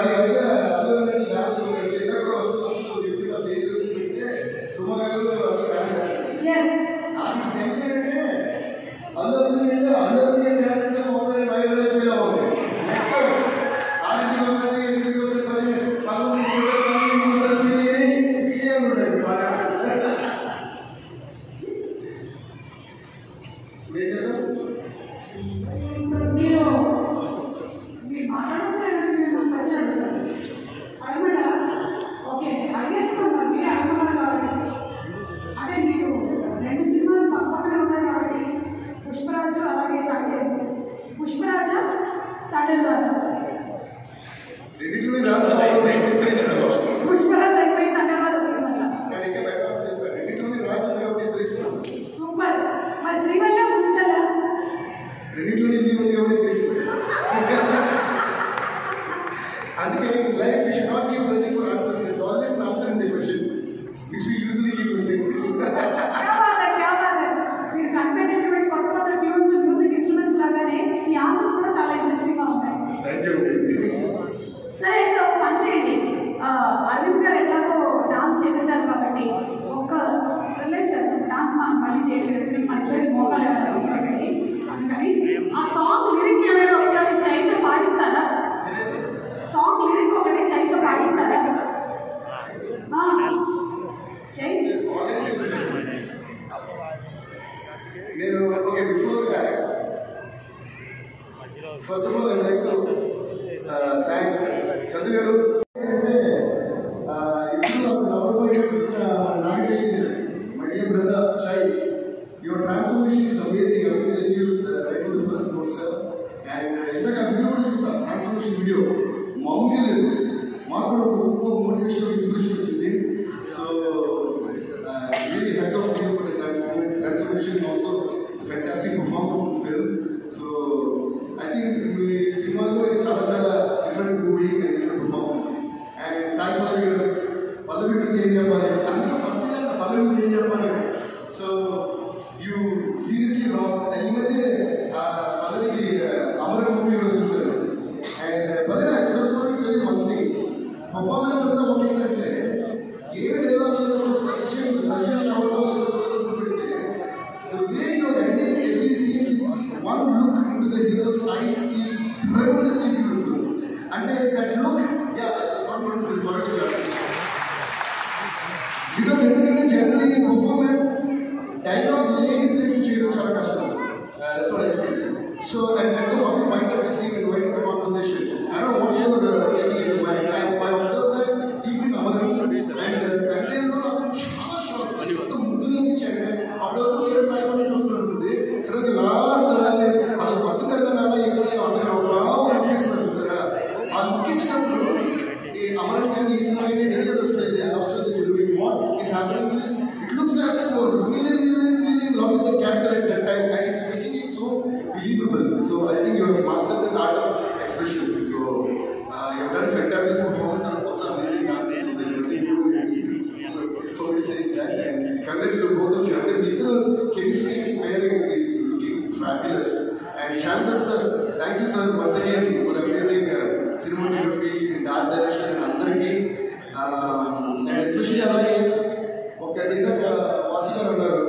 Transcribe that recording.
కానీ అయితే అందరూ డాన్స్ ఎక్కడ వస్తుంది 50% పెడితే సుమగారు డాన్స్ నాకు టెన్షన్ అంటే అందరూ అందరికీ డాన్స్ మొబైల్ వైరల్ అయిపోయినా ఉంది. నెక్స్ట్ ఆడింటికి వస్తుంది ఇంటికి వస్తుంది 13 ఈజీగా ఉంటాయి మా డాన్స్. ఓకే అడిగేస్తున్నారు మీరే అనుకున్నారు కాబట్టి అంటే మీరు 2 సినిమాలు పక్కనే ఉన్నారు కాబట్టి పుష్పరాజు అలాగే పుష్పరాజా తండ్రి రాజా పుష్పరాజు అయిపోయి తండ్రి రాజు వస్తుందంట. సూపర్. మరి శ్రీవల్ల ఉంచుతారా? అందుకే life we should not keep searching for answers. There's always an answer in the question, which we usually keep missing. మీరు కనిపెట్టేటువంటి కొత్త ట్యూన్స్ మ్యూజిక్ ఇన్స్ట్రుమెంట్స్ లాగానే ఈ ఆన్సర్స్ కూడా చాలా ఇంట్రెస్టింగ్గా ఉంటాయి. సరే అయితే ఒక పని చేయండి. అరవింద్ గారు ఎట్లాగో డాన్స్ చేసేసారు కాబట్టి ఒక లేదు సార్ డాన్స్ మనం మళ్ళీ చేయలేదు మనకి మోకాలు అందుకని ఆ సాంగ్ లిరిక్ ఏమైనా ఒకసారి చైతో పాటిస్తారా? సాంగ్ లిరిక్ ఒకటి చైతో పాటిస్తారా? చై నేను okay before that first of all I would like to thank Chandu garu. My dear brother Chai, your transformation is amazing. You have introduced right from the first poster, and in fact, I'm going to use a transformation video. Mountain, Marco, motivation, inspiration, which so really hats off to you for the transformation, also a fantastic performance of the film. So I think we cinema lo chala different movie and different performance. And Sai Pallavi to change your body. First time Pallavi change your body. So you seriously rock. And imagine Pallavi Amara movie lo chusaru. And Pallavi I just want to tell you one thing. Performance anta okay ante A dialogue లో suggestion shot లో పెడితే the way you are ending every scene with one look into the hero's eyes is tremendously beautiful. And that look, yeah, not going to be correct. Because ఎందుకంటే generally performance dialogue లేని place చేయడం చాలా కష్టం. That's what I feel. So and that how you wind up the scene and wind up the conversation. I don't want you to I observe that even Amaran and that day నాకు చాలా shorts అంత ముందుగా ఇచ్చాడు. అప్పుడు వేరే సైకోని చూస్తుంటుంది. సరే last రాలే వాళ్ళు బతుకన్నా నాలా ఎక్కడ అందరూ అనిపిస్తున్నారు చూసారా? ఆ లుక్ ఇచ్చినప్పుడు ఈ అమరన్ గారి ఈ cinema what is happening is it looks as if you're really in love with the character at that time and it's making it so believable. So I think you have mastered the art of expressions. So you have done fantastic performance and also amazing dances. So there's nothing to say that. And congrats to both of you. And the chemistry pairing is looking fabulous. And Shantan sir, thank you sir once again for the amazing cinematography and art direction and and especially అలాగే ఒక వాసు గారు ఉన్నారు